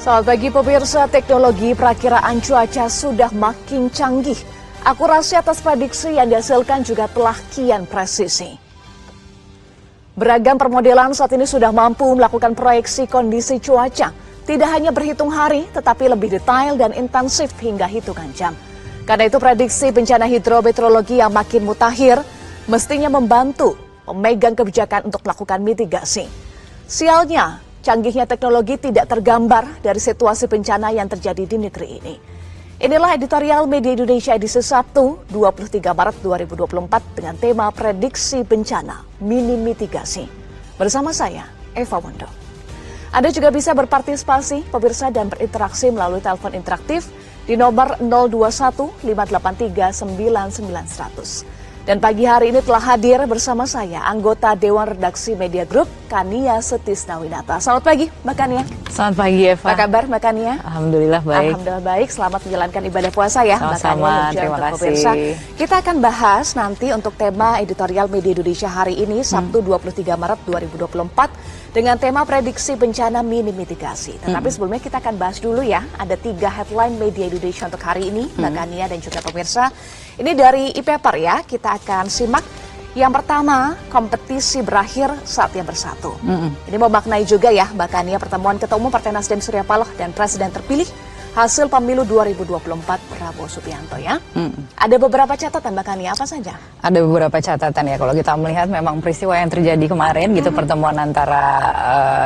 Selamat pagi pemirsa, teknologi perakiraan cuaca sudah makin canggih. Akurasi atas prediksi yang dihasilkan juga telah kian presisi. Beragam permodelan saat ini sudah mampu melakukan proyeksi kondisi cuaca. Tidak hanya berhitung hari, tetapi lebih detail dan intensif hingga hitungan jam. Karena itu prediksi bencana hidrometeorologi yang makin mutakhir mestinya membantu pemegang kebijakan untuk melakukan mitigasi. Sialnya, canggihnya teknologi tidak tergambar dari situasi bencana yang terjadi di negeri ini. Inilah editorial Media Indonesia edisi Sabtu 23 Maret 2024 dengan tema Prediksi Bencana Mini Mitigasi. Bersama saya, Eva Wondo. Anda juga bisa berpartisipasi, pemirsa, dan berinteraksi melalui telepon interaktif di nomor 021 583 99100. Dan pagi hari ini telah hadir bersama saya, anggota Dewan Redaksi Media Group, Kania Setisnawinata. Selamat pagi, Mbak Kania. Selamat pagi, Eva. Apa kabar, Mbak Kania? Alhamdulillah baik. Alhamdulillah baik. Selamat menjalankan ibadah puasa ya, Mbak Kania. Terima kasih. Pemirsa. Kita akan bahas nanti untuk tema editorial Media Indonesia hari ini, Sabtu 23 Maret 2024, dengan tema prediksi bencana mini mitigasi. Tetapi sebelumnya kita akan bahas dulu ya, ada 3 headline Media Indonesia untuk hari ini, Mbak Kania dan juga pemirsa. Ini dari e-paper ya, kita akan simak. Yang pertama, kompetisi berakhir saatnya bersatu. Ini memaknai juga ya, Mbak Kania, pertemuan Ketua Umum Partai Nasdem Surya Paloh dan Presiden terpilih hasil pemilu 2024 Prabowo Subianto ya. Ada beberapa catatan, Mbak Kania, apa saja? Ada beberapa catatan ya, kalau kita melihat memang peristiwa yang terjadi kemarin gitu, pertemuan antara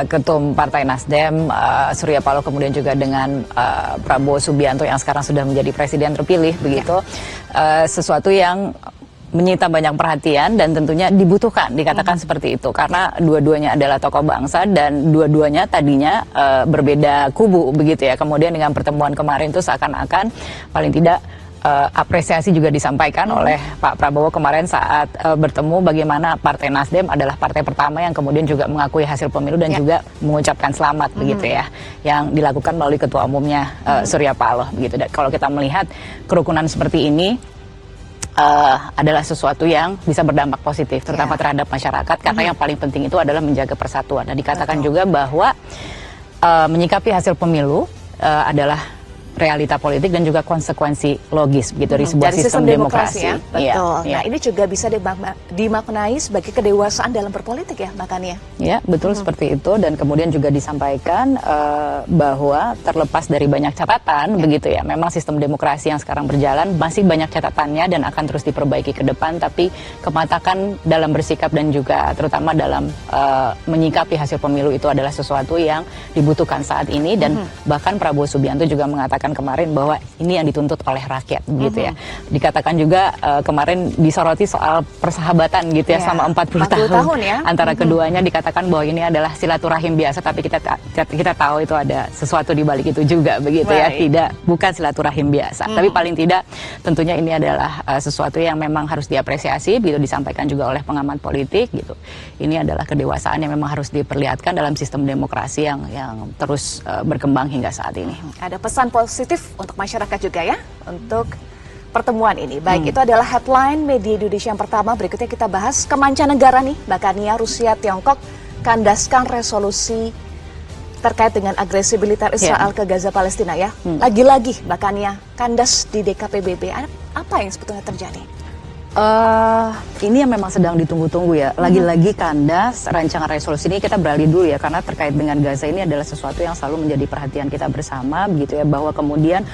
Ketua Umum Partai Nasdem Surya Paloh kemudian juga dengan Prabowo Subianto yang sekarang sudah menjadi Presiden terpilih begitu, sesuatu yang menyita banyak perhatian dan tentunya dibutuhkan, dikatakan seperti itu karena dua-duanya adalah tokoh bangsa dan dua-duanya tadinya berbeda kubu begitu ya. Kemudian dengan pertemuan kemarin itu seakan-akan paling tidak apresiasi juga disampaikan oleh Pak Prabowo kemarin saat bertemu bagaimana Partai Nasdem adalah partai pertama yang kemudian juga mengakui hasil pemilu dan juga mengucapkan selamat begitu ya, yang dilakukan melalui Ketua Umumnya Surya Paloh begitu. Dan kalau kita melihat kerukunan seperti ini adalah sesuatu yang bisa berdampak positif, terutama terhadap masyarakat, karena yang paling penting itu adalah menjaga persatuan. Dan dikatakan juga bahwa menyikapi hasil pemilu adalah realita politik dan juga konsekuensi logis begitu dari sebuah sistem demokrasi. Ya? Betul. Nah, ini juga bisa dimaknai sebagai kedewasaan dalam berpolitik ya, Mbak Kania? Ya, betul seperti itu. Dan kemudian juga disampaikan bahwa terlepas dari banyak catatan begitu ya, memang sistem demokrasi yang sekarang berjalan masih banyak catatannya dan akan terus diperbaiki ke depan, tapi kematakan dalam bersikap dan juga terutama dalam menyikapi hasil pemilu itu adalah sesuatu yang dibutuhkan saat ini. Dan bahkan Prabowo Subianto juga mengatakan kemarin bahwa ini yang dituntut oleh rakyat begitu ya. Dikatakan juga kemarin disoroti soal persahabatan gitu ya, selama 40 tahun ya. Antara keduanya, dikatakan bahwa ini adalah silaturahim biasa, tapi kita tahu itu ada sesuatu di balik itu juga begitu ya. Bukan silaturahim biasa, tapi paling tidak tentunya ini adalah sesuatu yang memang harus diapresiasi begitu, disampaikan juga oleh pengamat politik gitu. Ini adalah kedewasaan yang memang harus diperlihatkan dalam sistem demokrasi yang terus berkembang hingga saat ini. Ada pesan positif untuk masyarakat juga ya untuk pertemuan ini. Baik, itu adalah headline Media Indonesia yang pertama. Berikutnya kita bahas ke mancanegara nih, Mbak Kania. Rusia, Tiongkok kandaskan resolusi terkait dengan agresi militer Israel ke Gaza Palestina ya. Lagi-lagi Mbak Kania, kandas di DKPBB. Apa yang sebetulnya terjadi? Ini yang memang sedang ditunggu-tunggu ya. Lagi-lagi kandas rancangan resolusi ini. Kita beralih dulu ya, karena terkait dengan Gaza ini adalah sesuatu yang selalu menjadi perhatian kita bersama begitu ya, bahwa kemudian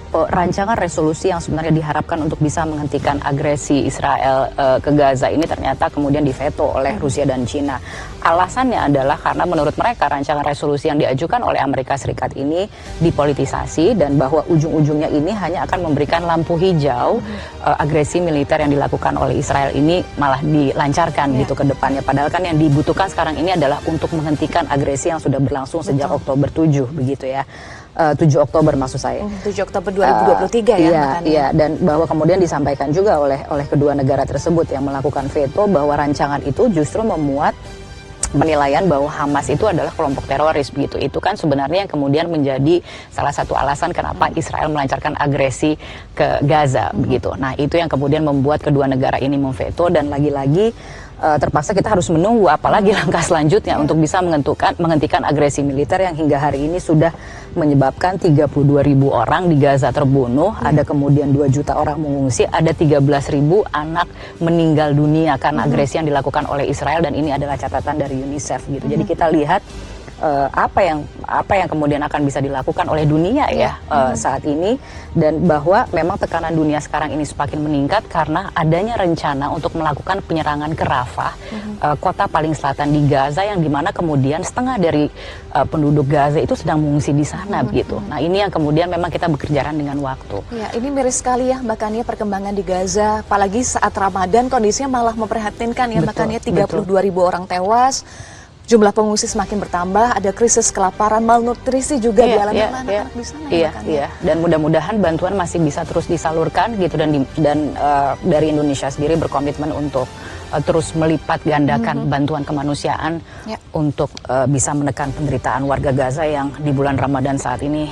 rancangan resolusi yang sebenarnya diharapkan untuk bisa menghentikan agresi Israel ke Gaza ini ternyata kemudian diveto oleh Rusia dan China. Alasannya adalah karena menurut mereka rancangan resolusi yang diajukan oleh Amerika Serikat ini dipolitisasi dan bahwa ujung-ujungnya ini hanya akan memberikan lampu hijau agresi militer yang dilakukan oleh Israel ini malah dilancarkan gitu ke depannya. Padahal kan yang dibutuhkan sekarang ini adalah untuk menghentikan agresi yang sudah berlangsung sejak Oktober 7 begitu ya. 7 Oktober maksud saya. 7 Oktober 2023 ya. Iya, dan bahwa kemudian disampaikan juga oleh kedua negara tersebut yang melakukan veto bahwa rancangan itu justru memuat penilaian bahwa Hamas itu adalah kelompok teroris begitu. Itu kan sebenarnya yang kemudian menjadi salah satu alasan kenapa Israel melancarkan agresi ke Gaza begitu. Nah, itu yang kemudian membuat kedua negara ini memveto dan lagi-lagi terpaksa kita harus menunggu apalagi langkah selanjutnya untuk bisa menghentikan agresi militer yang hingga hari ini sudah menyebabkan 32.000 orang di Gaza terbunuh, ada kemudian 2 juta orang mengungsi, ada 13.000 anak meninggal dunia karena agresi yang dilakukan oleh Israel, dan ini adalah catatan dari UNICEF gitu. Jadi kita lihat apa yang kemudian akan bisa dilakukan oleh dunia ya saat ini, dan bahwa memang tekanan dunia sekarang ini semakin meningkat karena adanya rencana untuk melakukan penyerangan ke Rafah, kota paling selatan di Gaza, yang dimana kemudian setengah dari penduduk Gaza itu sedang mengungsi di sana begitu. Nah ini yang kemudian memang kita bekerjaan dengan waktu. Ya, ini miris sekali ya makanya perkembangan di Gaza, apalagi saat Ramadan kondisinya malah memprihatinkan ya. Makanya 32.000 orang tewas. Jumlah pengungsi semakin bertambah, ada krisis kelaparan, malnutrisi juga dialami oleh anak-anak di sana. Dan mudah-mudahan bantuan masih bisa terus disalurkan gitu, dan dari Indonesia sendiri berkomitmen untuk terus melipat gandakan bantuan kemanusiaan untuk bisa menekan penderitaan warga Gaza yang di bulan Ramadan saat ini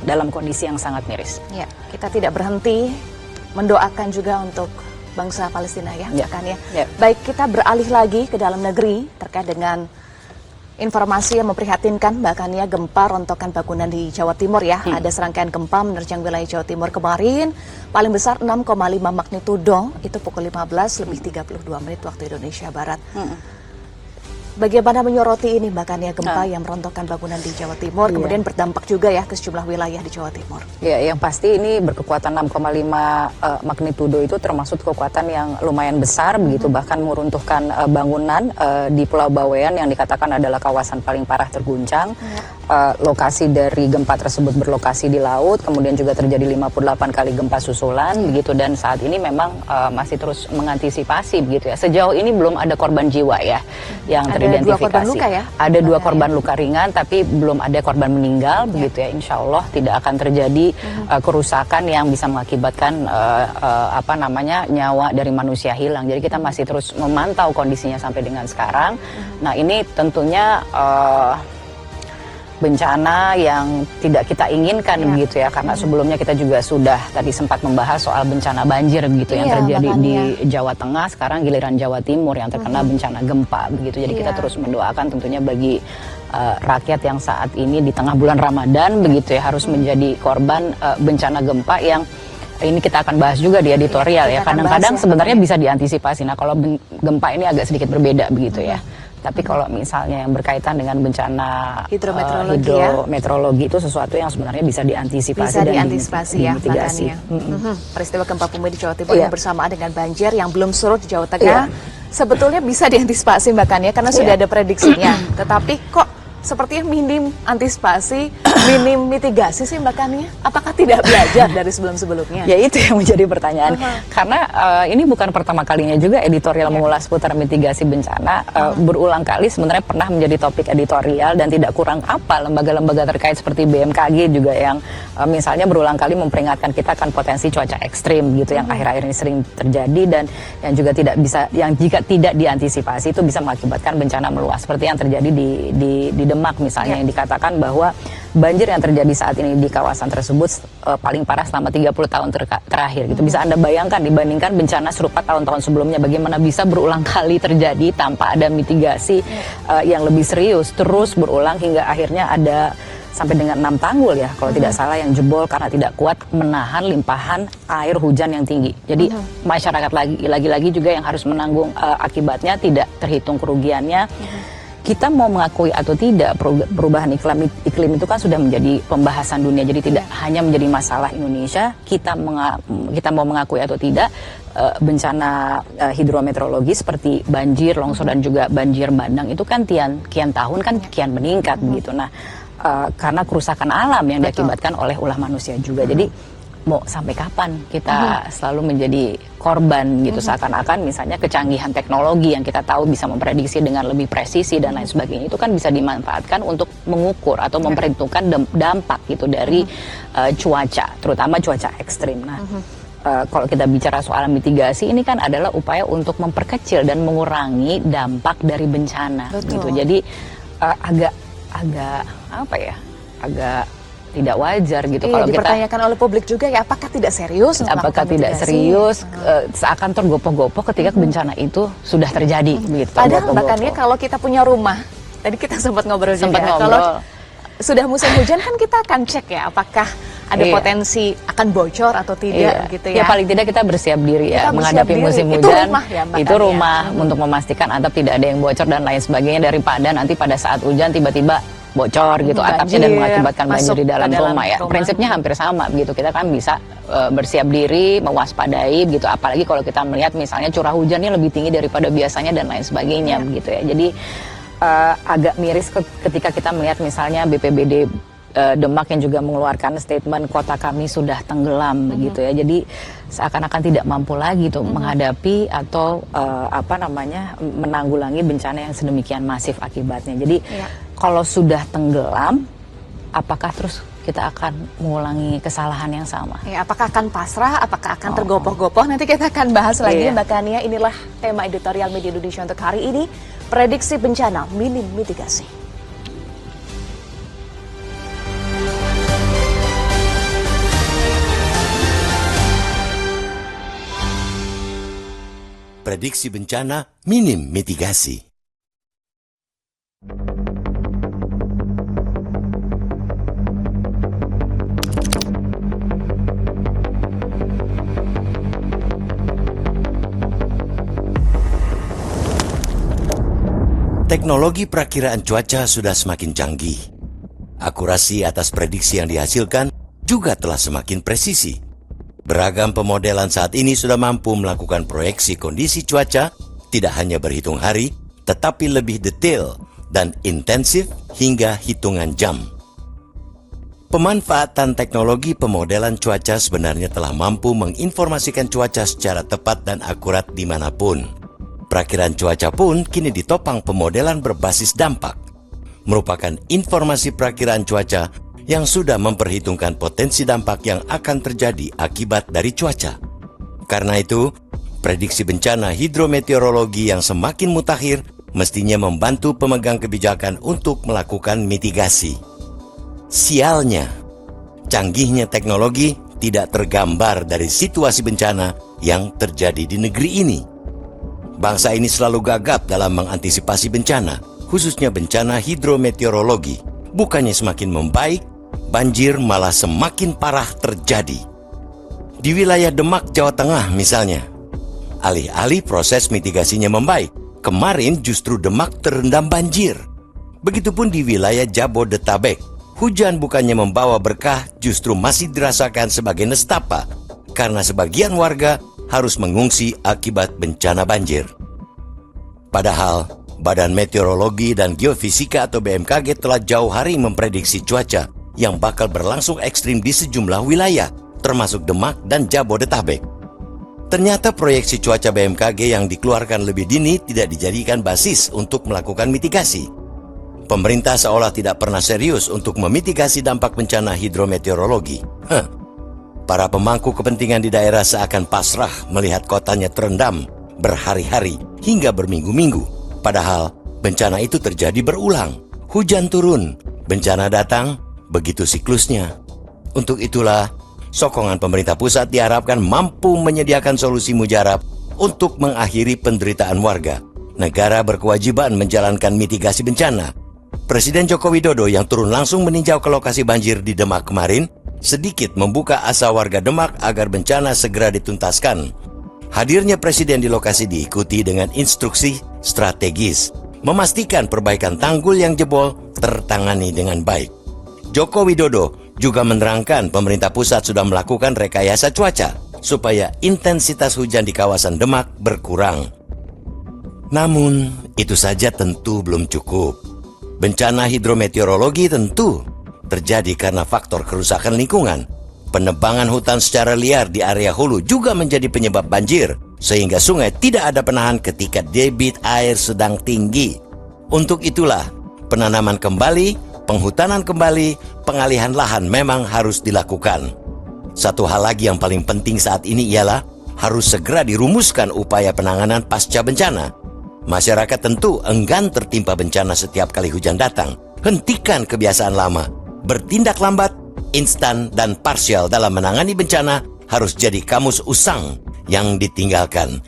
dalam kondisi yang sangat miris. Ya, kita tidak berhenti mendoakan juga untuk bangsa Palestina ya. Baik, kita beralih lagi ke dalam negeri terkait dengan informasi yang memprihatinkan, bahkan ya gempa rontokan bangunan di Jawa Timur ya. Ada serangkaian gempa menerjang wilayah Jawa Timur kemarin, paling besar 6,5 magnitudo, itu pukul 15:32 waktu Indonesia Barat. Bagaimana menyoroti ini bahkan ya gempa yang merontokkan bangunan di Jawa Timur, kemudian berdampak juga ya ke sejumlah wilayah di Jawa Timur. Ya, yang pasti ini berkekuatan 6,5 magnitudo itu termasuk kekuatan yang lumayan besar begitu, bahkan meruntuhkan bangunan di Pulau Bawean yang dikatakan adalah kawasan paling parah terguncang. Lokasi dari gempa tersebut berlokasi di laut, kemudian juga terjadi 58 kali gempa susulan begitu, dan saat ini memang masih terus mengantisipasi begitu ya. Sejauh ini belum ada korban jiwa ya yang teridentifikasi. Ada 2 korban luka ya? Ada 2 korban luka ringan, tapi belum ada korban meninggal begitu ya. Insya Allah tidak akan terjadi kerusakan yang bisa mengakibatkan nyawa dari manusia hilang. Jadi kita masih terus memantau kondisinya sampai dengan sekarang. Nah ini tentunya bencana yang tidak kita inginkan begitu ya, karena sebelumnya kita juga sudah tadi sempat membahas soal bencana banjir begitu yang terjadi di Jawa Tengah, sekarang giliran Jawa Timur yang terkena bencana gempa begitu. Jadi kita terus mendoakan tentunya bagi rakyat yang saat ini di tengah bulan Ramadan begitu ya harus menjadi korban bencana gempa yang ini kita akan bahas juga di editorial ya. Kadang-kadang sebenarnya bisa diantisipasi. Nah kalau gempa ini agak sedikit berbeda begitu ya. Tapi kalau misalnya yang berkaitan dengan bencana hidrometeorologi itu sesuatu yang sebenarnya bisa diantisipasi dan dimitigasi. Peristiwa gempa bumi di Jawa Timur yang bersamaan dengan banjir yang belum surut di Jawa Tengah sebetulnya bisa diantisipasi bahkan ya, karena sudah ada prediksinya. Tetapi kok sepertinya minim antisipasi, minim mitigasi sih Mbak Kania. Apakah tidak belajar dari sebelum-sebelumnya? Ya itu yang menjadi pertanyaan. Karena ini bukan pertama kalinya juga editorial mengulas seputar mitigasi bencana. Berulang kali sebenarnya pernah menjadi topik editorial, dan tidak kurang apa lembaga-lembaga terkait seperti BMKG juga yang misalnya berulang kali memperingatkan kita akan potensi cuaca ekstrim gitu yang akhir-akhir ini sering terjadi, dan yang juga tidak bisa, yang jika tidak diantisipasi itu bisa mengakibatkan bencana meluas seperti yang terjadi di Demak misalnya, yang dikatakan bahwa banjir yang terjadi saat ini di kawasan tersebut paling parah selama 30 tahun terakhir gitu. Bisa Anda bayangkan dibandingkan bencana serupa tahun-tahun sebelumnya, bagaimana bisa berulang kali terjadi tanpa ada mitigasi yang lebih serius, terus berulang hingga akhirnya ada sampai dengan 6 tanggul ya kalau tidak salah yang jebol karena tidak kuat menahan limpahan air hujan yang tinggi. Jadi masyarakat lagi-lagi juga yang harus menanggung akibatnya, tidak terhitung kerugiannya. Kita mau mengakui atau tidak, perubahan iklim itu kan sudah menjadi pembahasan dunia. Jadi tidak hanya menjadi masalah Indonesia. Kita mau mengakui atau tidak, bencana hidrometeorologi seperti banjir, longsor dan juga banjir bandang itu kan kian tahun kan kian meningkat begitu. Nah, karena kerusakan alam yang diakibatkan oleh ulah manusia juga. Jadi mau sampai kapan kita selalu menjadi korban gitu, seakan-akan misalnya kecanggihan teknologi yang kita tahu bisa memprediksi dengan lebih presisi dan lain sebagainya itu kan bisa dimanfaatkan untuk mengukur atau memperhitungkan dampak gitu dari cuaca, terutama cuaca ekstrim. Nah, kalau kita bicara soal mitigasi ini kan adalah upaya untuk memperkecil dan mengurangi dampak dari bencana gitu. Jadi agak tidak wajar gitu. Iya, Kalau kita dipertanyakan oleh publik juga ya, apakah tidak serius? apakah tidak serius, seakan tergopoh-gopoh ketika bencana itu sudah terjadi gitu. Padahal bahkan ya kalau kita punya rumah, tadi kita sempat ngobrol juga, kalau sudah musim hujan kan kita akan cek ya apakah ada potensi akan bocor atau tidak gitu ya. Ya paling tidak kita bersiap diri ya menghadapi musim hujan. Itu rumah ya, itu rumah untuk memastikan atap tidak ada yang bocor dan lain sebagainya, daripada nanti pada saat hujan tiba-tiba bocor gitu atapnya dan mengakibatkan banjir di dalam rumah ya. Prinsipnya hampir sama begitu. Kita kan bisa bersiap diri, mewaspadai gitu. Apalagi kalau kita melihat misalnya curah hujannya lebih tinggi daripada biasanya dan lain sebagainya begitu ya. Jadi agak miris ketika kita melihat misalnya BPBD Demak yang juga mengeluarkan statement kota kami sudah tenggelam begitu ya. Jadi seakan-akan tidak mampu lagi tuh menghadapi atau menanggulangi bencana yang sedemikian masif akibatnya. Jadi kalau sudah tenggelam, apakah terus kita akan mengulangi kesalahan yang sama? Ya, apakah akan pasrah, apakah akan tergopoh-gopoh? Nanti kita akan bahas lagi Mbak Kania. Inilah tema editorial Media Indonesia untuk hari ini. Prediksi bencana, minim mitigasi. Prediksi bencana, minim mitigasi. Teknologi perakiraan cuaca sudah semakin canggih. Akurasi atas prediksi yang dihasilkan juga telah semakin presisi. Beragam pemodelan saat ini sudah mampu melakukan proyeksi kondisi cuaca, tidak hanya berhitung hari, tetapi lebih detail dan intensif hingga hitungan jam. Pemanfaatan teknologi pemodelan cuaca sebenarnya telah mampu menginformasikan cuaca secara tepat dan akurat dimanapun. Perakiran cuaca pun kini ditopang pemodelan berbasis dampak, merupakan informasi perakiraan cuaca yang sudah memperhitungkan potensi dampak yang akan terjadi akibat dari cuaca. Karena itu, prediksi bencana hidrometeorologi yang semakin mutakhir mestinya membantu pemegang kebijakan untuk melakukan mitigasi. Sialnya, canggihnya teknologi tidak tergambar dari situasi bencana yang terjadi di negeri ini. Bangsa ini selalu gagap dalam mengantisipasi bencana, khususnya bencana hidrometeorologi. Bukannya semakin membaik, banjir malah semakin parah terjadi. Di wilayah Demak, Jawa Tengah misalnya, alih-alih proses mitigasinya membaik, kemarin justru Demak terendam banjir. Begitupun di wilayah Jabodetabek, hujan bukannya membawa berkah, justru masih dirasakan sebagai nestapa, karena sebagian warga harus mengungsi akibat bencana banjir. Padahal, Badan Meteorologi dan Geofisika atau BMKG telah jauh hari memprediksi cuaca yang bakal berlangsung ekstrim di sejumlah wilayah, termasuk Demak dan Jabodetabek. Ternyata proyeksi cuaca BMKG yang dikeluarkan lebih dini tidak dijadikan basis untuk melakukan mitigasi. Pemerintah seolah tidak pernah serius untuk memitigasi dampak bencana hidrometeorologi. Para pemangku kepentingan di daerah seakan pasrah melihat kotanya terendam berhari-hari hingga berminggu-minggu. Padahal bencana itu terjadi berulang. Hujan turun, bencana datang, begitu siklusnya. Untuk itulah, sokongan pemerintah pusat diharapkan mampu menyediakan solusi mujarab untuk mengakhiri penderitaan warga. Negara berkewajiban menjalankan mitigasi bencana. Presiden Joko Widodo yang turun langsung meninjau ke lokasi banjir di Demak kemarin sedikit membuka asa warga Demak agar bencana segera dituntaskan. Hadirnya Presiden di lokasi diikuti dengan instruksi strategis, memastikan perbaikan tanggul yang jebol tertangani dengan baik. Joko Widodo juga menerangkan pemerintah pusat sudah melakukan rekayasa cuaca supaya intensitas hujan di kawasan Demak berkurang. Namun, itu saja tentu belum cukup. Bencana hidrometeorologi tentu terjadi karena faktor kerusakan lingkungan. Penebangan hutan secara liar di area hulu juga menjadi penyebab banjir, sehingga sungai tidak ada penahan ketika debit air sedang tinggi. Untuk itulah, penanaman kembali, penghutanan kembali, pengalihan lahan memang harus dilakukan. Satu hal lagi yang paling penting saat ini ialah harus segera dirumuskan upaya penanganan pasca bencana. Masyarakat tentu enggan tertimpa bencana setiap kali hujan datang. Hentikan kebiasaan lama. Bertindak lambat, instan, dan parsial dalam menangani bencana harus jadi kamus usang yang ditinggalkan.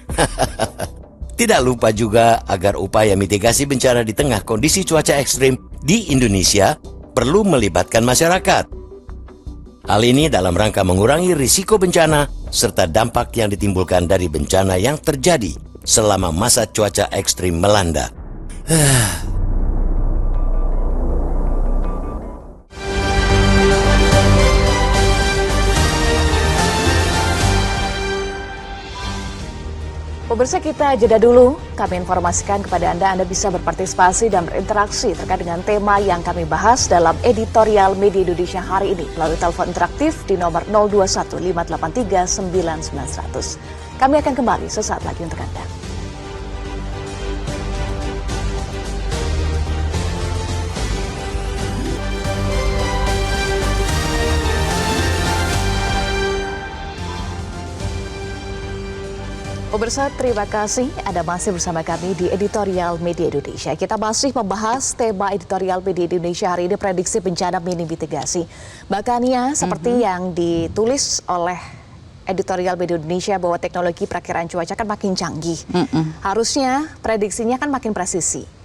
Tidak lupa juga agar upaya mitigasi bencana di tengah kondisi cuaca ekstrim di Indonesia perlu melibatkan masyarakat. Hal ini dalam rangka mengurangi risiko bencana serta dampak yang ditimbulkan dari bencana yang terjadi selama masa cuaca ekstrim melanda. Pemirsa, kita jeda dulu. Kami informasikan kepada Anda bisa berpartisipasi dan berinteraksi terkait dengan tema yang kami bahas dalam editorial Media Indonesia hari ini melalui telepon interaktif di nomor 021 583 9900. Kami akan kembali sesaat lagi untuk Anda. Pemirsa, terima kasih Anda masih bersama kami di Editorial Media Indonesia. Kita masih membahas tema Editorial Media Indonesia hari ini, prediksi bencana minim mitigasi. Bahkan seperti yang ditulis oleh Editorial Media Indonesia bahwa teknologi perakiraan cuaca kan makin canggih. Harusnya prediksinya kan makin presisi.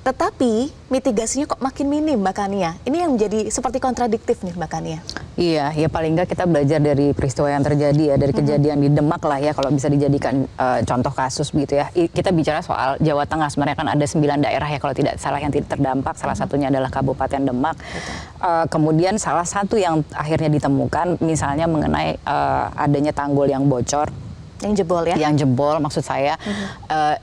Tetapi mitigasinya kok makin minim Mbak Kania. Ini yang menjadi seperti kontradiktif nih Mbak Kania. Iya, ya paling nggak kita belajar dari peristiwa yang terjadi ya, dari kejadian di Demak lah ya, kalau bisa dijadikan contoh kasus begitu ya. Kita bicara soal Jawa Tengah, sebenarnya kan ada 9 daerah ya kalau tidak salah yang tidak terdampak, salah satunya adalah Kabupaten Demak. Kemudian salah satu yang akhirnya ditemukan misalnya mengenai adanya tanggul yang bocor. Yang jebol ya? Yang jebol maksud saya,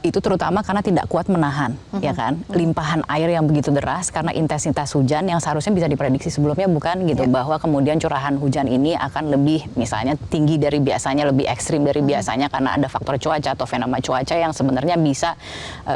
itu terutama karena tidak kuat menahan, ya kan, limpahan air yang begitu deras karena intensitas hujan yang seharusnya bisa diprediksi sebelumnya bukan gitu, bahwa kemudian curahan hujan ini akan lebih misalnya tinggi dari biasanya, lebih ekstrim dari biasanya karena ada faktor cuaca atau fenomena cuaca yang sebenarnya bisa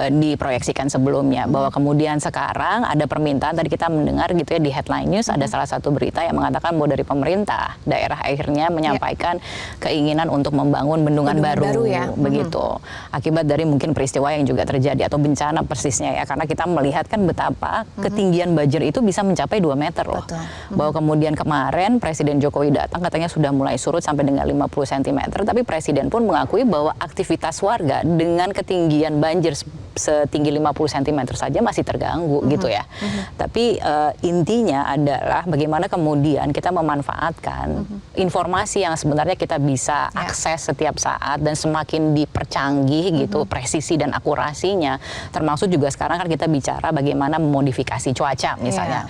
diproyeksikan sebelumnya, bahwa kemudian sekarang ada permintaan, tadi kita mendengar gitu ya di headline news, ada salah satu berita yang mengatakan bahwa dari pemerintah daerah akhirnya menyampaikan keinginan untuk membangun bendungan baru ya, begitu. Akibat dari mungkin peristiwa yang juga terjadi atau bencana persisnya ya, karena kita melihat kan betapa ketinggian banjir itu bisa mencapai 2 meter loh. Bahwa kemudian kemarin Presiden Jokowi datang katanya sudah mulai surut sampai dengan 50 cm, tapi Presiden pun mengakui bahwa aktivitas warga dengan ketinggian banjir setinggi 50 cm saja masih terganggu gitu ya. Tapi intinya adalah bagaimana kemudian kita memanfaatkan informasi yang sebenarnya kita bisa akses setiap saat dan semakin dipercanggih gitu presisi dan akurasinya, termasuk juga sekarang kan kita bicara bagaimana memodifikasi cuaca misalnya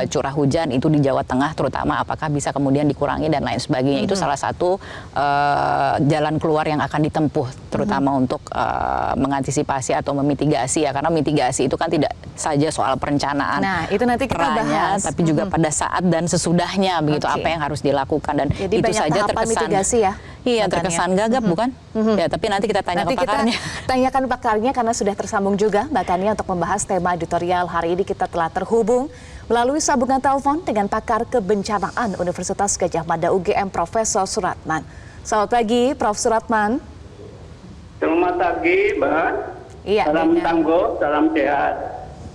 curah hujan itu di Jawa Tengah terutama apakah bisa kemudian dikurangi dan lain sebagainya. Itu salah satu jalan keluar yang akan ditempuh terutama untuk mengantisipasi atau memitigasi ya, karena mitigasi itu kan tidak saja soal perencanaan. Nah, itu nanti kita bahas. Tapi juga pada saat dan sesudahnya begitu apa yang harus dilakukan, dan jadi itu saja terkesan mitigasi ya. Iya, terkesan gagap bukan? Ya, tapi nanti kita tanya ke pakarnya. Tanyakan pakarnya karena sudah tersambung juga Mbak Kania untuk membahas tema editorial hari ini. Kita telah terhubung melalui sambungan telepon dengan pakar kebencanaan Universitas Gadjah Mada UGM Profesor Suratman. Selamat pagi Prof. Suratman. Selamat pagi Mbak. Iya, salam tangguh, salam sehat.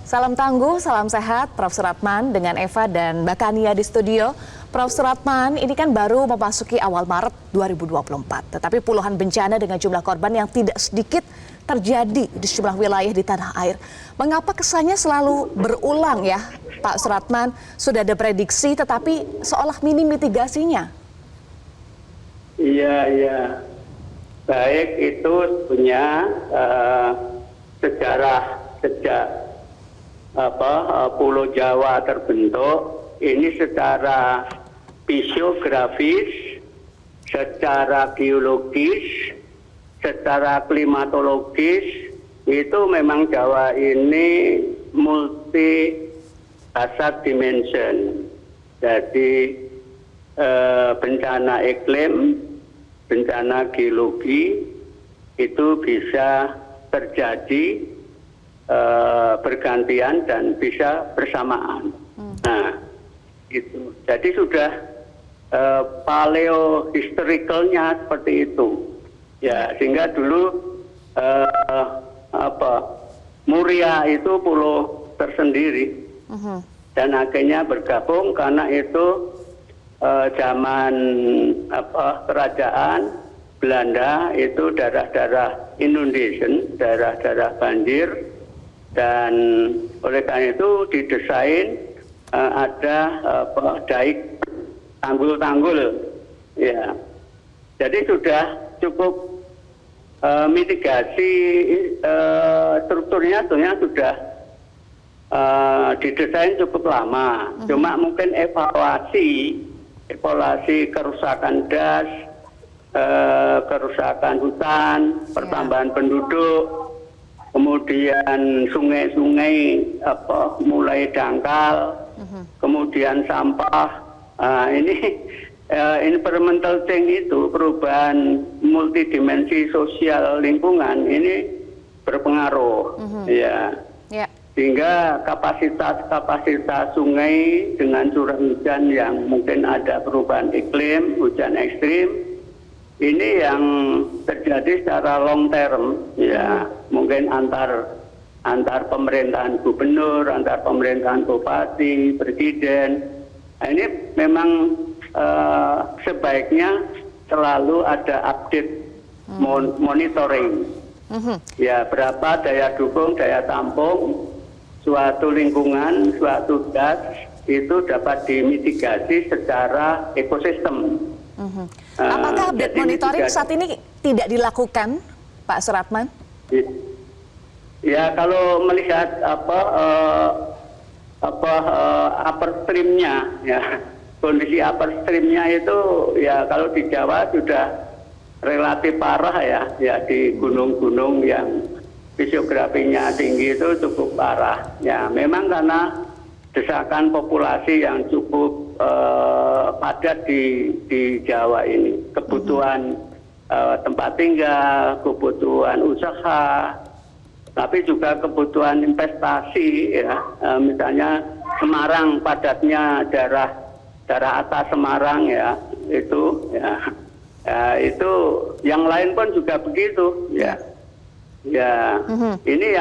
Salam tangguh, salam sehat Prof. Suratman dengan Eva dan Mbak Kania di studio. Prof. Suratman, ini kan baru memasuki awal Maret 2024, tetapi puluhan bencana dengan jumlah korban yang tidak sedikit terjadi di sejumlah wilayah di tanah air. Mengapa kesannya selalu berulang ya, Pak Suratman? Sudah ada prediksi tetapi seolah minim mitigasinya. Iya. Baik, itu punya sejarah sejak Pulau Jawa terbentuk. Ini secara fisiografis, secara geologis, secara klimatologis, itu memang Jawa ini multi hazard dimension. Jadi bencana iklim, bencana geologi itu bisa terjadi bergantian dan bisa bersamaan. Nah, itu. Jadi sudah paleohistorikalnya seperti itu. Ya, sehingga dulu Muria itu pulau tersendiri dan akhirnya bergabung karena itu zaman kerajaan Belanda itu daerah-daerah inundation, daerah-daerah banjir, dan oleh karena itu didesain ada daik tanggul-tanggul, ya. Jadi sudah cukup mitigasi strukturnya sebenarnya sudah didesain cukup lama. Cuma mungkin evaluasi kerusakan das, kerusakan hutan, pertambahan penduduk, kemudian sungai-sungai mulai dangkal, kemudian sampah. Ini environmental change itu perubahan multidimensi sosial lingkungan ini berpengaruh, ya. Sehingga kapasitas sungai dengan curah hujan yang mungkin ada perubahan iklim, hujan ekstrim, ini yang terjadi secara long term, ya. Mungkin antar pemerintahan gubernur, antar pemerintahan bupati, presiden. Nah, ini memang sebaiknya selalu ada update monitoring. Ya, berapa daya dukung, daya tampung suatu lingkungan, suatu das itu dapat dimitigasi secara ekosistem. Apakah update monitoring saat ini tidak dilakukan, Pak Suratman? Ya, kalau melihat upstreamnya, ya, kondisi upstreamnya itu ya kalau di Jawa sudah relatif parah, ya di gunung-gunung yang fisiografinya tinggi itu cukup parah. Ya, memang karena desakan populasi yang cukup padat di Jawa ini, kebutuhan tempat tinggal, kebutuhan usaha, tapi juga kebutuhan investasi, ya. Misalnya Semarang, padatnya daerah atas Semarang, ya, itu, ya, itu yang lain pun juga begitu, ya. Ya, ini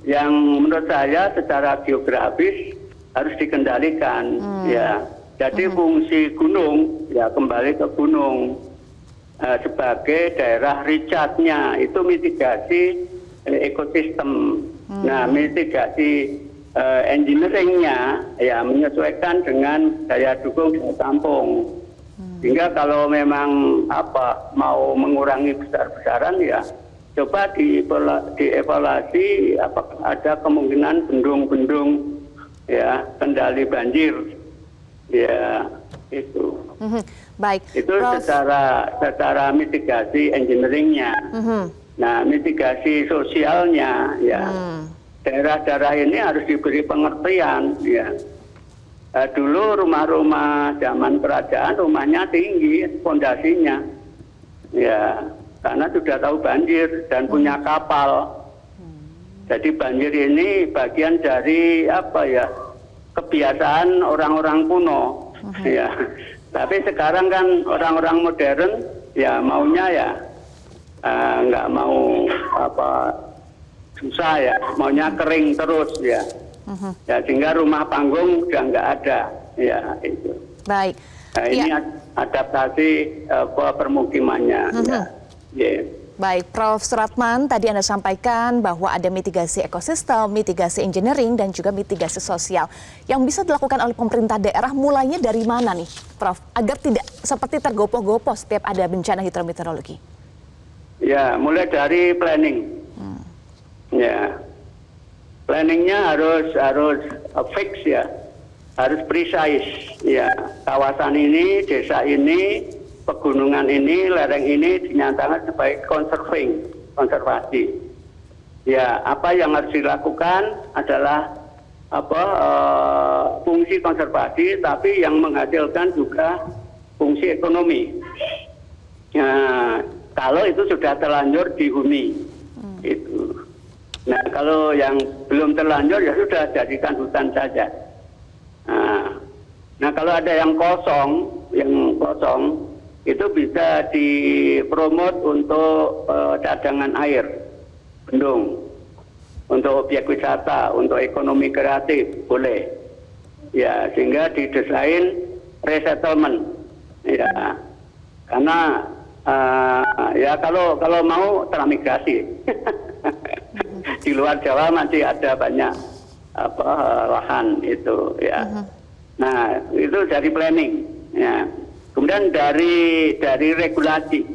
yang menurut saya secara geografis harus dikendalikan, ya. Jadi fungsi gunung, ya, kembali ke gunung sebagai daerah recharge-nya itu mitigasi ekosistem. Nah, mitigasi engineering-nya ya menyesuaikan dengan daya dukung daya tampung. Sehingga kalau memang mau mengurangi besar-besaran, ya coba dievaluasi apakah ada kemungkinan bendung-bendung, ya, kendali banjir, ya, itu. Baik. Itu secara mitigasi engineering-nya. Nah, mitigasi sosialnya, ya, daerah-daerah ini harus diberi pengertian, ya. Dulu rumah-rumah zaman kerajaan rumahnya tinggi fondasinya, ya, karena sudah tahu banjir dan punya kapal. Jadi banjir ini bagian dari kebiasaan orang-orang kuno, ya. Tapi sekarang kan orang-orang modern ya maunya ya nggak mau susah, ya, maunya kering terus, ya. Ya, sehingga rumah panggung sudah nggak ada, ya, itu. Baik. Nah, ini adaptasi permukimannya. Ya. Baik, Prof. Suratman, tadi Anda sampaikan bahwa ada mitigasi ekosistem, mitigasi engineering, dan juga mitigasi sosial yang bisa dilakukan oleh pemerintah daerah. Mulainya dari mana nih, Prof? Agar tidak seperti tergopoh-gopoh setiap ada bencana hidrometeorologi. Ya, mulai dari planning. Ya, planningnya harus fix, ya, harus precise, ya. Kawasan ini, desa ini, pegunungan ini, lereng ini dinyatakan sebagai konservasi. Ya, apa yang harus dilakukan adalah fungsi konservasi, tapi yang menghasilkan juga fungsi ekonomi. Nah, kalau itu sudah terlanjur dihuni, itu. Nah, kalau yang belum terlanjur ya sudah jadikan hutan saja. Nah, kalau ada yang kosong itu bisa dipromot untuk cadangan air, bendung, untuk objek wisata, untuk ekonomi kreatif, boleh. Ya, sehingga didesain resettlement. Ya, karena ya kalau mau transmigrasi. Di luar Jawa masih ada banyak lahan itu ya. Nah, itu dari planning ya. Kemudian dari regulasi.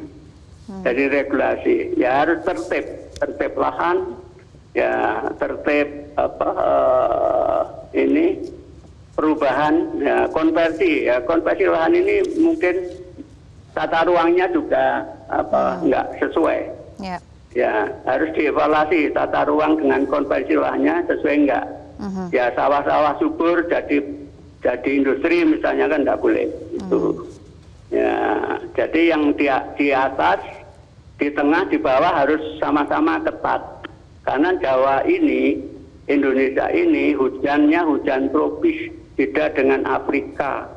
Dari regulasi ya harus tertib lahan ya, tertib ini perubahan ya, konversi lahan ini mungkin tata ruangnya juga nggak sesuai. Ya. Ya, harus dievaluasi tata ruang dengan konversi lahannya sesuai enggak. Ya, sawah-sawah subur jadi industri misalnya kan enggak boleh. Itu. Ya, jadi yang di atas, di tengah, di bawah harus sama-sama ketat. Karena Jawa ini, Indonesia ini hujannya hujan tropis, beda dengan Afrika.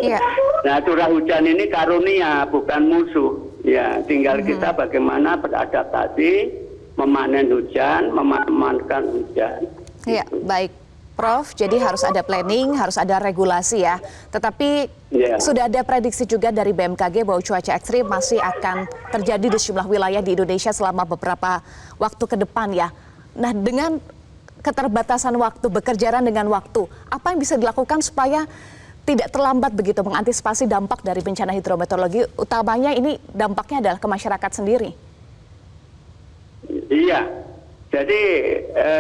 Iya. Nah, curah hujan ini karunia, bukan musuh. Ya, tinggal kita bagaimana beradaptasi, memanen hujan, memanfaatkan hujan. Iya, baik. Prof, jadi harus ada planning, harus ada regulasi ya. Tetapi sudah ada prediksi juga dari BMKG bahwa cuaca ekstrim masih akan terjadi di sejumlah wilayah di Indonesia selama beberapa waktu ke depan ya. Nah, dengan keterbatasan waktu, bekerjaan dengan waktu, apa yang bisa dilakukan supaya tidak terlambat begitu mengantisipasi dampak dari bencana hidrometeorologi, utamanya ini dampaknya adalah ke masyarakat sendiri? Iya, jadi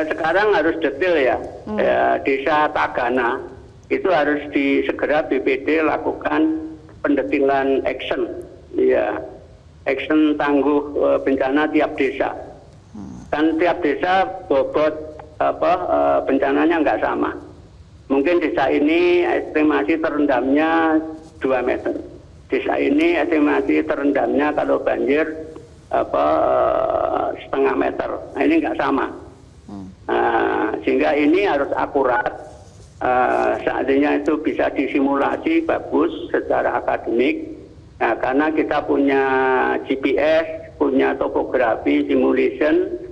sekarang harus detail ya. Desa Tagana itu harus segera BPD lakukan pendetilan action, ya, action tangguh bencana tiap desa. Kan tiap desa bobot bencananya nggak sama. Mungkin desa ini estimasi terendamnya 2 meter. Desa ini estimasi terendamnya kalau banjir setengah meter. Nah, ini nggak sama. Sehingga ini harus akurat. Seandainya itu bisa disimulasi bagus secara akademik. Nah, karena kita punya GPS, punya topografi simulation,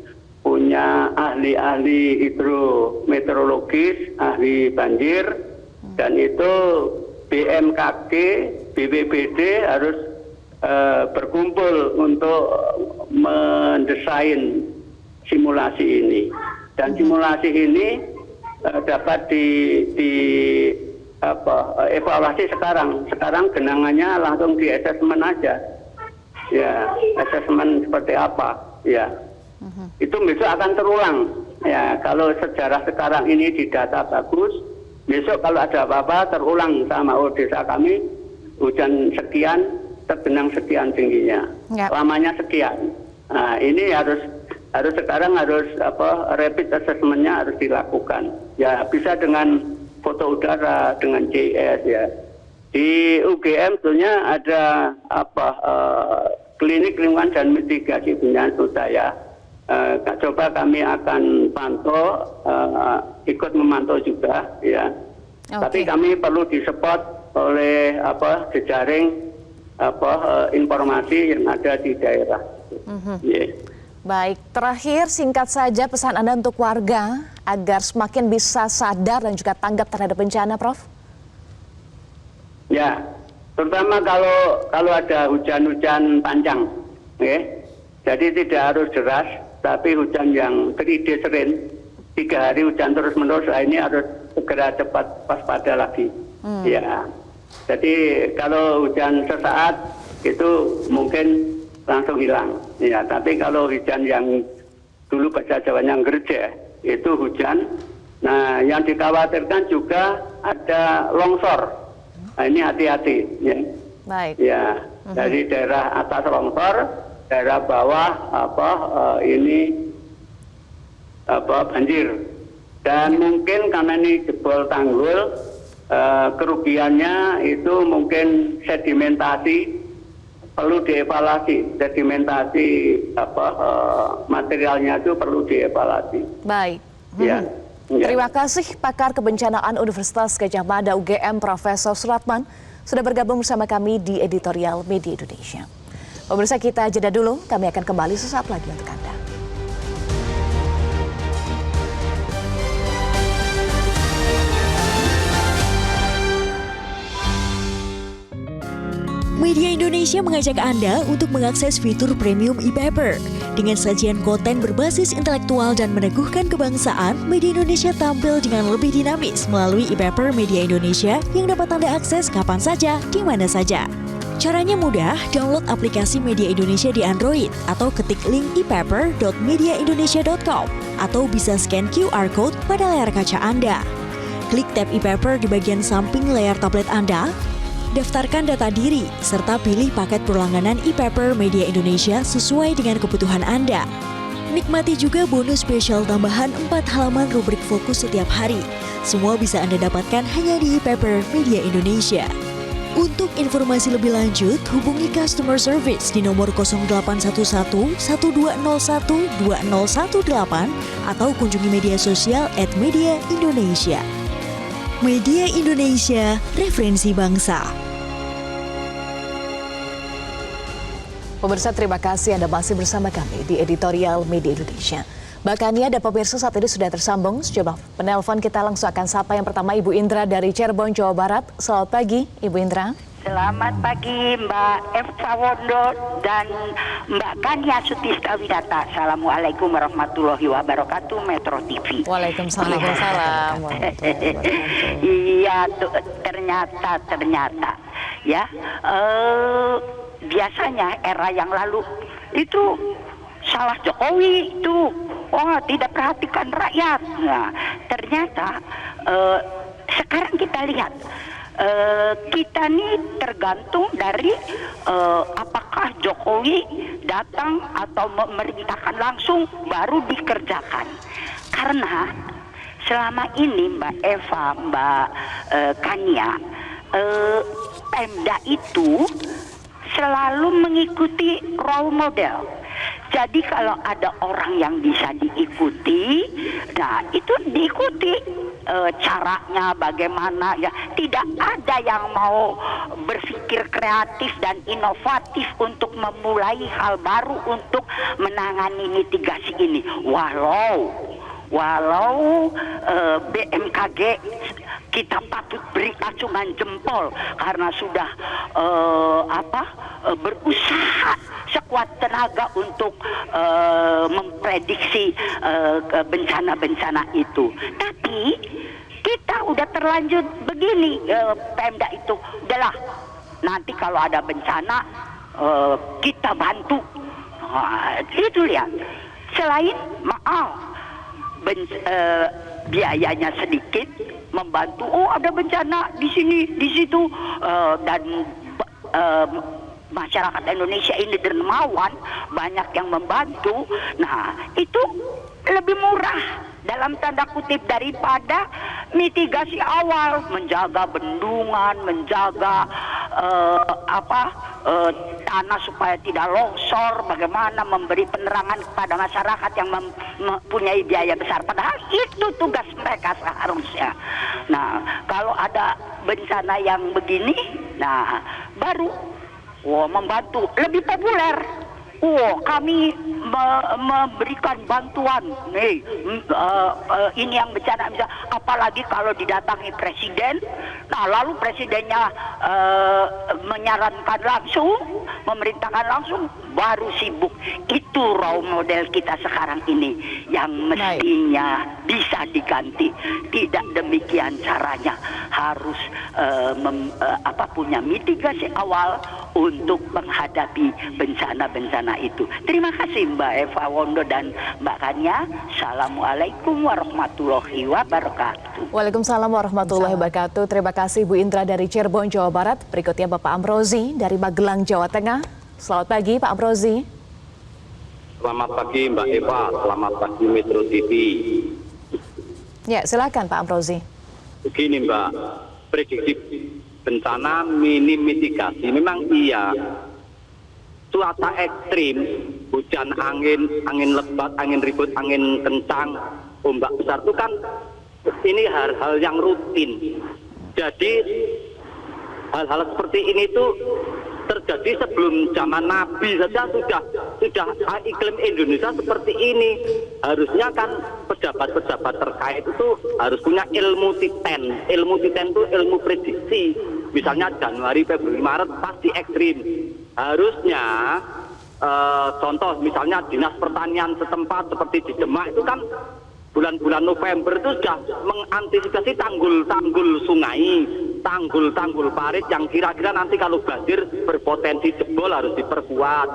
punya ahli-ahli hidrometeorologis, ahli banjir, dan itu BMKG, BPBD harus berkumpul untuk mendesain simulasi ini. Dan simulasi ini dapat evaluasi sekarang. Sekarang genangannya langsung di assessment aja. Ya, assessment seperti apa? Ya. Itu besok akan terulang. Ya, kalau sejarah sekarang ini didata bagus, besok kalau ada apa-apa terulang sama desa kami hujan sekian, tergenang sekian tingginya, lamanya sekian. Nah, ini harus sekarang rapid assessment-nya harus dilakukan. Ya, bisa dengan foto udara, dengan GIS ya. Di UGM sebenarnya ada klinik lingkungan dan mitigasi bencana budaya. Coba kami akan pantau, ikut memantau juga ya. Tapi kami perlu disupport oleh jejaring informasi yang ada di daerah. Baik, terakhir singkat saja pesan Anda untuk warga agar semakin bisa sadar dan juga tanggap terhadap bencana, Prof. Ya, terutama kalau ada hujan-hujan panjang, jadi tidak harus deras. Tapi hujan yang sering 3 hari hujan terus-menerus, ini harus segera cepat waspada lagi. Ya, jadi kalau hujan sesaat itu mungkin langsung hilang. Ya, tapi kalau hujan yang dulu bahasa Jawanya gerje, itu hujan. Nah, yang dikhawatirkan juga ada longsor. Nah, ini hati-hati. Ya. Baik. Ya, dari daerah atas longsor, daerah bawah banjir. Dan mungkin karena ini jebol tanggul, kerugiannya itu mungkin sedimentasi, perlu dievaluasi. Sedimentasi materialnya itu perlu dievaluasi. Baik. Ya. Terima kasih pakar kebencanaan Universitas Gadjah Mada UGM Profesor Suratman sudah bergabung bersama kami di Editorial Media Indonesia. Pemirsa, kita jeda dulu, kami akan kembali sesaat lagi untuk Anda. Media Indonesia mengajak Anda untuk mengakses fitur premium e-paper. Dengan sajian konten berbasis intelektual dan meneguhkan kebangsaan, Media Indonesia tampil dengan lebih dinamis melalui e-paper Media Indonesia yang dapat Anda akses kapan saja, di mana saja. Caranya mudah, download aplikasi Media Indonesia di Android atau ketik link epaper.mediaindonesia.com atau bisa scan QR code pada layar kaca Anda. Klik tab e-paper di bagian samping layar tablet Anda, daftarkan data diri, serta pilih paket berlangganan e-paper Media Indonesia sesuai dengan kebutuhan Anda. Nikmati juga bonus spesial tambahan 4 halaman rubrik fokus setiap hari. Semua bisa Anda dapatkan hanya di e-paper Media Indonesia. Untuk informasi lebih lanjut, hubungi customer service di nomor 0811 1201 2018 atau kunjungi media sosial @Media Indonesia. Media Indonesia, referensi bangsa. Pemirsa, terima kasih Anda masih bersama kami di editorial Media Indonesia. Bahkan dan pemirsa saat ini sudah tersambung sejumlah penelpon. Kita langsung akan sapa yang pertama Ibu Indra dari Cirebon, Jawa Barat. Selamat pagi Ibu Indra. Selamat pagi Mbak Eva Wondo dan Mbak Kania Sutista Widata. Assalamualaikum warahmatullahi wabarakatuh, Metro TV. Waalaikumsalam. Iya, ternyata ya biasanya era yang lalu itu salah Jokowi itu, tidak perhatikan rakyat. Nah, ternyata sekarang kita lihat kita nih tergantung dari apakah Jokowi datang atau memerintahkan langsung baru dikerjakan. Karena selama ini Mbak Eva, Mbak Kania, Pemda itu selalu mengikuti role model. Jadi kalau ada orang yang bisa diikuti, nah itu diikuti caranya bagaimana ya. Tidak ada yang mau berpikir kreatif dan inovatif untuk memulai hal baru untuk menangani mitigasi ini. Walau BMKG kita patut beri acungan jempol karena sudah berusaha sekuat tenaga untuk memprediksi bencana-bencana itu. Tapi kita udah terlanjur begini, Pemda itu udahlah, nanti kalau ada bencana kita bantu. Itu lihat, selain biayanya sedikit membantu, ada bencana di sini di situ, dan masyarakat Indonesia ini dermawan, banyak yang membantu. Nah itu lebih murah dalam tanda kutip daripada mitigasi awal, menjaga bendungan, menjaga tanah supaya tidak longsor, bagaimana memberi penerangan kepada masyarakat yang mempunyai biaya besar. Padahal itu tugas mereka seharusnya. Nah, kalau ada bencana yang begini, nah baru membantu lebih populer. Kami memberikan bantuan nih, ini yang bencana bisa, apalagi kalau didatangi presiden. Nah lalu presidennya menyarankan langsung, memerintahkan langsung, baru sibuk. Itu role model kita sekarang ini yang mestinya bisa diganti. Tidak demikian caranya, harus punya mitigasi awal untuk menghadapi bencana-bencana itu. Terima kasih Mbak Eva Wondo dan Mbak Kania. Assalamualaikum warahmatullahi wabarakatuh. Waalaikumsalam warahmatullahi wabarakatuh. Terima kasih Bu Indra dari Cirebon, Jawa Barat. Berikutnya Bapak Amrozi dari Magelang, Jawa Tengah. Selamat pagi Pak Amrozi. Selamat pagi Mbak Eva, selamat pagi Metro TV. Ya, silakan Pak Amrozi. Begini Mbak, prediksi bencana minim mitigasi memang iya. Cuaca ekstrim, hujan angin lebat, angin ribut, angin kencang, ombak besar itu kan ini hal-hal yang rutin. Jadi hal-hal seperti ini tuh terjadi sebelum zaman Nabi saja sudah iklim Indonesia seperti ini. Harusnya kan pejabat-pejabat terkait itu harus punya ilmu titen. Ilmu titen itu ilmu prediksi. misalnya Januari, Februari, Maret pasti ekstrim. Harusnya contoh misalnya dinas pertanian setempat seperti di Demak itu kan bulan-bulan November itu sudah mengantisipasi tanggul-tanggul sungai, tanggul-tanggul parit yang kira-kira nanti kalau banjir berpotensi jebol harus diperkuat.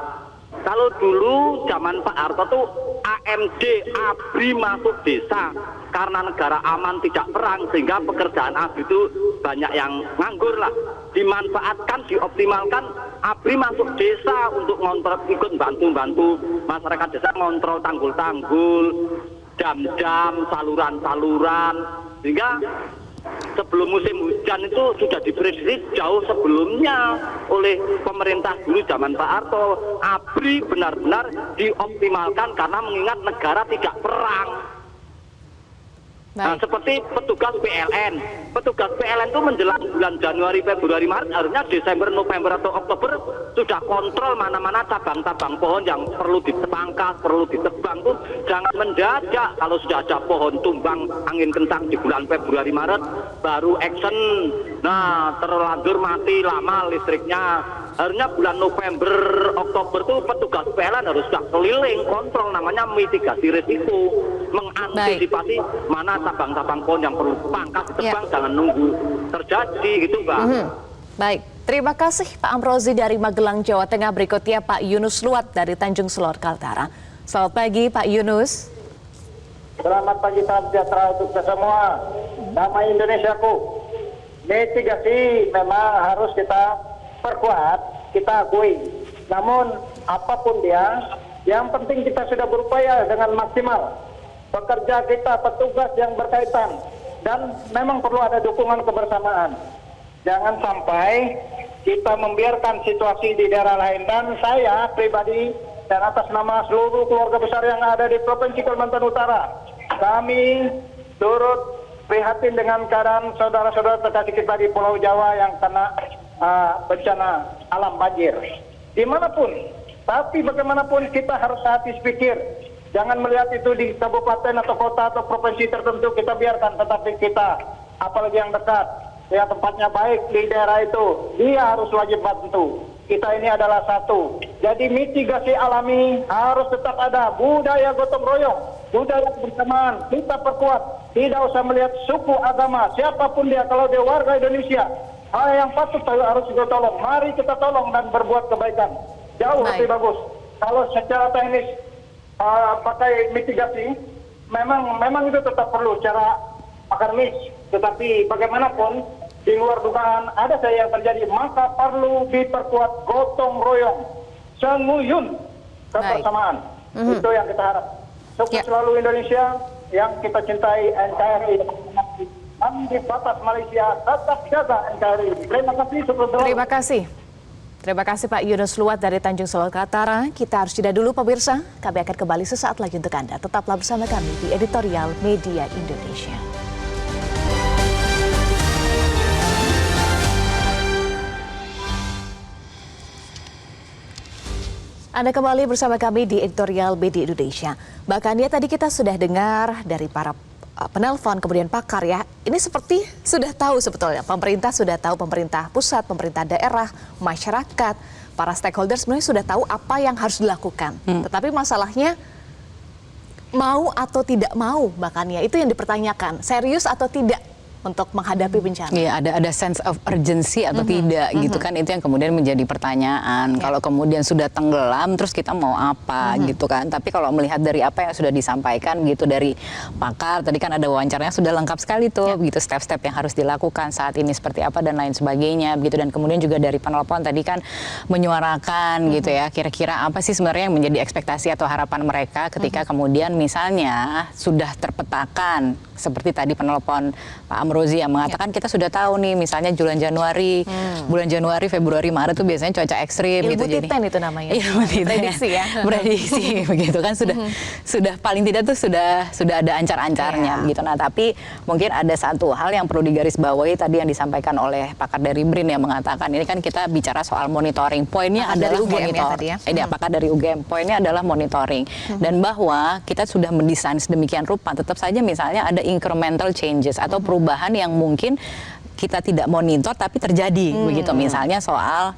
Kalau dulu zaman Pak Harto tuh AMD, ABRI masuk desa karena negara aman tidak perang sehingga pekerjaan ABRI itu banyak yang nganggur lah. Dimanfaatkan, dioptimalkan, ABRI masuk desa untuk ngontrol, ikut bantu-bantu masyarakat desa ngontrol tanggul-tanggul, dam-dam, saluran-saluran, sehingga sebelum musim hujan itu sudah diprediksi jauh sebelumnya oleh pemerintah dulu zaman Pak Harto. ABRI benar-benar dioptimalkan karena mengingat negara tidak perang. Nah, seperti petugas PLN. Petugas PLN itu menjelang bulan Januari, Februari, Maret, harusnya Desember, November, atau Oktober sudah kontrol mana-mana cabang-cabang pohon yang perlu ditebangkas, perlu ditebang tuh jangan mendadak. Kalau sudah ada pohon tumbang angin kencang di bulan Februari, Maret, baru action. Nah, terlanjur mati lama listriknya. Harusnya bulan November, Oktober tuh petugas PLN harus sudah keliling kontrol, namanya mitigasi risiko, mengantisipasi mana cabang-cabang pohon yang perlu pangkas ditebang, jangan nunggu terjadi gitu, Mbak. Baik, terima kasih Pak Amrozi dari Magelang, Jawa Tengah. Berikutnya Pak Yunus Luat dari Tanjung Selor, Kaltara. Selamat pagi Pak Yunus. Selamat pagi, salam sejahtera untuk kita semua. Damai Indonesiaku. Mitigasi memang harus kita perkuat, kita akui. Namun apapun dia, yang penting kita sudah berupaya dengan maksimal. Pekerja kita, petugas yang berkaitan, dan memang perlu ada dukungan kebersamaan. Jangan sampai kita membiarkan situasi di daerah lain. Dan saya pribadi dan atas nama seluruh keluarga besar yang ada di Provinsi Kalimantan Utara, kami turut prihatin dengan keadaan saudara-saudara terkasih kita di Pulau Jawa yang kena bencana alam banjir dimanapun. Tapi bagaimanapun kita harus hati pikir, jangan melihat itu di kabupaten atau kota atau provinsi tertentu kita biarkan, tetapi kita apalagi yang dekat ya tempatnya baik di daerah itu, dia harus wajib bantu. Kita ini adalah satu. Jadi mitigasi alami harus tetap ada. Budaya gotong royong, budaya kebersamaan kita perkuat. Tidak usah melihat suku, agama, siapapun dia. Kalau dia warga Indonesia, hal yang patut harus kita tolong. Mari kita tolong dan berbuat kebaikan. Jauh lebih bagus. Kalau secara teknis pakai mitigasi, memang itu tetap perlu secara akademis. Tetapi bagaimanapun di luar dugaan ada saja yang terjadi, maka perlu diperkuat gotong royong, senguyun, kebersamaan. Itu yang kita harap. Sukses selalu Indonesia yang kita cintai, NKRI. Di batas Malaysia tetap jaga NKRI. Terima kasih. Terima kasih. Terima kasih Pak Yunus Luat dari Tanjung Selor, Kaltara. Kita harus jeda dulu pemirsa. Kami akan kembali sesaat lagi untuk Anda. Tetaplah bersama kami di Editorial Media Indonesia. Anda kembali bersama kami di Editorial Media Indonesia. Bahkan ya tadi kita sudah dengar dari para penelpon, kemudian pakar ya. Ini seperti sudah tahu sebetulnya. Pemerintah sudah tahu, pemerintah pusat, pemerintah daerah, masyarakat, para stakeholder sebenarnya sudah tahu apa yang harus dilakukan. Tetapi masalahnya mau atau tidak mau, bahkan ya itu yang dipertanyakan. Serius atau tidak untuk menghadapi bencana. Iya, ada sense of urgency atau tidak gitu kan, itu yang kemudian menjadi pertanyaan. Kalau kemudian sudah tenggelam terus kita mau apa gitu kan. Tapi kalau melihat dari apa yang sudah disampaikan gitu dari pakar, tadi kan ada wawancaranya sudah lengkap sekali tuh gitu, step-step yang harus dilakukan saat ini seperti apa dan lain sebagainya gitu. Dan kemudian juga dari penelpon tadi kan menyuarakan gitu ya, kira-kira apa sih sebenarnya yang menjadi ekspektasi atau harapan mereka ketika kemudian misalnya sudah terpetakan seperti tadi penelpon Pak Amrozi yang mengatakan kita sudah tahu nih misalnya bulan Januari, Februari, Maret tuh biasanya cuaca ekstrim ilmu gitu. titen itu namanya. Ilmu titen. Prediksi ya. Prediksi begitu kan sudah paling tidak tuh sudah ada ancar-ancarnya gitu. Nah, tapi mungkin ada satu hal yang perlu digarisbawahi tadi yang disampaikan oleh pakar dari BRIN yang mengatakan ini kan kita bicara soal monitoring. Poinnya adalah monitoring. Ini apakah dari UGM? Poinnya adalah monitoring. Dan bahwa kita sudah mendesain sedemikian rupa tetap saja misalnya ada incremental changes atau perubahan yang mungkin kita tidak monitor tapi terjadi begitu. Misalnya soal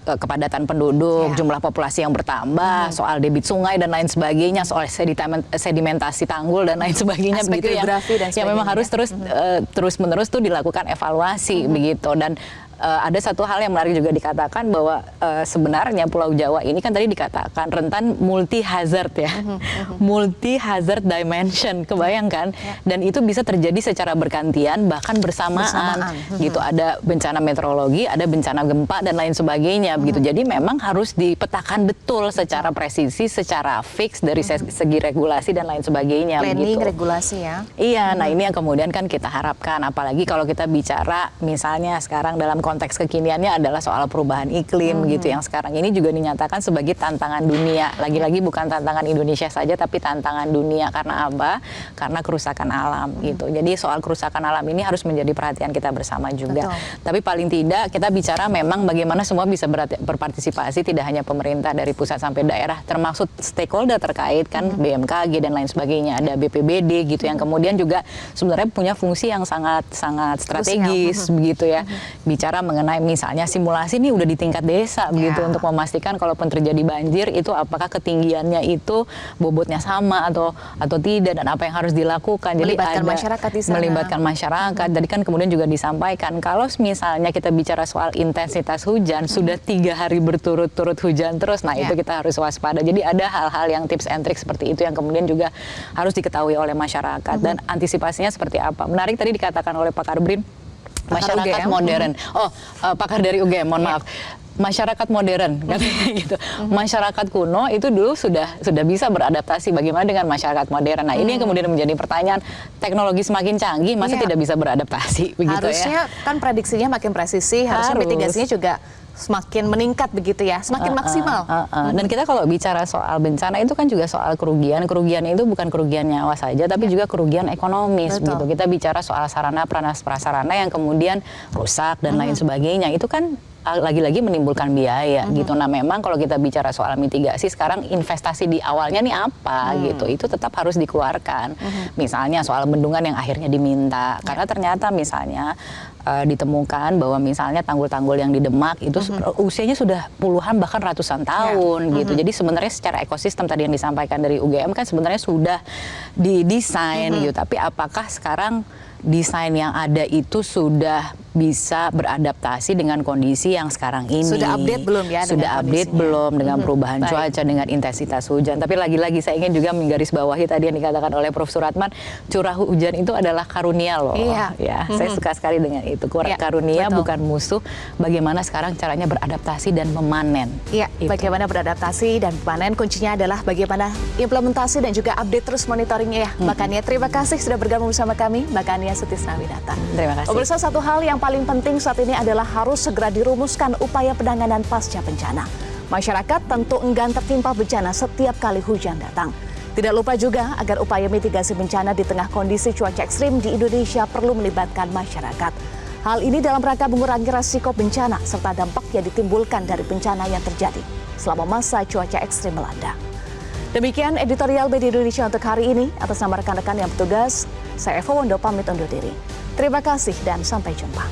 kepadatan penduduk, jumlah populasi yang bertambah, soal debit sungai dan lain sebagainya, soal sedimentasi tanggul dan lain sebagainya, begitu yang memang harus terus menerus tuh dilakukan evaluasi begitu. Dan ada satu hal yang menarik juga dikatakan bahwa sebenarnya Pulau Jawa ini kan tadi dikatakan rentan multi hazard ya, multi hazard dimension, kebayangkan, dan itu bisa terjadi secara bergantian bahkan bersamaan. Gitu. Ada bencana meteorologi, ada bencana gempa dan lain sebagainya begitu. Jadi memang harus dipetakan betul secara presisi, secara fix dari segi regulasi dan lain sebagainya. Planning, begitu. regulasi ya. Iya, nah ini yang kemudian kan kita harapkan, apalagi kalau kita bicara misalnya sekarang dalam konteks kekiniannya adalah soal perubahan iklim gitu, yang sekarang ini juga dinyatakan sebagai tantangan dunia. Lagi-lagi bukan tantangan Indonesia saja tapi tantangan dunia. Karena apa? Karena kerusakan alam gitu. Jadi soal kerusakan alam ini harus menjadi perhatian kita bersama juga. Tapi paling tidak kita bicara memang bagaimana semua bisa berpartisipasi, tidak hanya pemerintah dari pusat sampai daerah, termasuk stakeholder terkait kan, BMKG dan lain sebagainya, ada BPBD gitu yang kemudian juga sebenarnya punya fungsi yang sangat strategis begitu ya. Bicara mengenai misalnya simulasi ini udah di tingkat desa begitu untuk memastikan kalaupun terjadi banjir itu apakah ketinggiannya itu bobotnya sama atau tidak, dan apa yang harus dilakukan. Jadi melibatkan ada masyarakat di sana. Melibatkan masyarakat. Jadi kan kemudian juga disampaikan kalau misalnya kita bicara soal intensitas hujan sudah 3 hari berturut-turut hujan terus, nah itu kita harus waspada. Jadi ada hal-hal yang tips and trick seperti itu yang kemudian juga harus diketahui oleh masyarakat dan antisipasinya seperti apa. Menarik tadi dikatakan oleh Pak Karbrin, masyarakat modern. Pakar dari UGM, mohon maaf. Masyarakat modern katanya gitu. Masyarakat kuno itu dulu sudah bisa beradaptasi. Bagaimana dengan masyarakat modern? Nah, ini yang kemudian menjadi pertanyaan, teknologi semakin canggih masa tidak bisa beradaptasi begitu. Harusnya kan prediksinya makin presisi, harusnya mitigasinya juga semakin meningkat begitu ya, semakin maksimal. Dan kita kalau bicara soal bencana itu kan juga soal kerugian itu bukan kerugian nyawa saja, tapi juga kerugian ekonomis gitu. Kita bicara soal sarana prasarana yang kemudian rusak dan lain sebagainya, itu kan lagi-lagi menimbulkan biaya gitu. Nah memang kalau kita bicara soal mitigasi sekarang investasi di awalnya nih apa gitu, itu tetap harus dikeluarkan. Misalnya soal bendungan yang akhirnya diminta, karena ternyata misalnya ditemukan bahwa misalnya tanggul-tanggul yang di Demak itu usianya sudah puluhan bahkan ratusan tahun gitu. Jadi sebenarnya secara ekosistem tadi yang disampaikan dari UGM kan sebenarnya sudah didesain gitu. Tapi apakah sekarang desain yang ada itu sudah bisa beradaptasi dengan kondisi yang sekarang ini? Sudah update belum ya? Sudah update belum dengan perubahan cuaca, dengan intensitas hujan. Tapi lagi-lagi saya ingin juga menggarisbawahi tadi yang dikatakan oleh Prof. Suratman, curah hujan itu adalah karunia loh. Ya, saya suka sekali dengan itu. Karunia bukan musuh. Bagaimana sekarang caranya beradaptasi dan memanen? Iya, bagaimana beradaptasi dan memanen, kuncinya adalah bagaimana implementasi dan juga update terus monitoringnya ya. Mbak Kania, terima kasih sudah bergabung bersama kami. Mbak Kania Sutisnawinata. Terima kasih. Pemirsa, satu hal yang paling penting saat ini adalah harus segera dirumuskan upaya penanganan pasca bencana. Masyarakat tentu enggan tertimpa bencana setiap kali hujan datang. Tidak lupa juga agar upaya mitigasi bencana di tengah kondisi cuaca ekstrim di Indonesia perlu melibatkan masyarakat. Hal ini dalam rangka mengurangi resiko bencana serta dampak yang ditimbulkan dari bencana yang terjadi selama masa cuaca ekstrim melanda. Demikian editorial Media Indonesia untuk hari ini. Atas nama rekan-rekan yang bertugas, saya Eva Wondo pamit undur diri. Terima kasih dan sampai jumpa.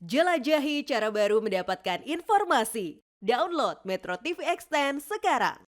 Jelajahi cara baru mendapatkan informasi. Download Metro TV Extend sekarang.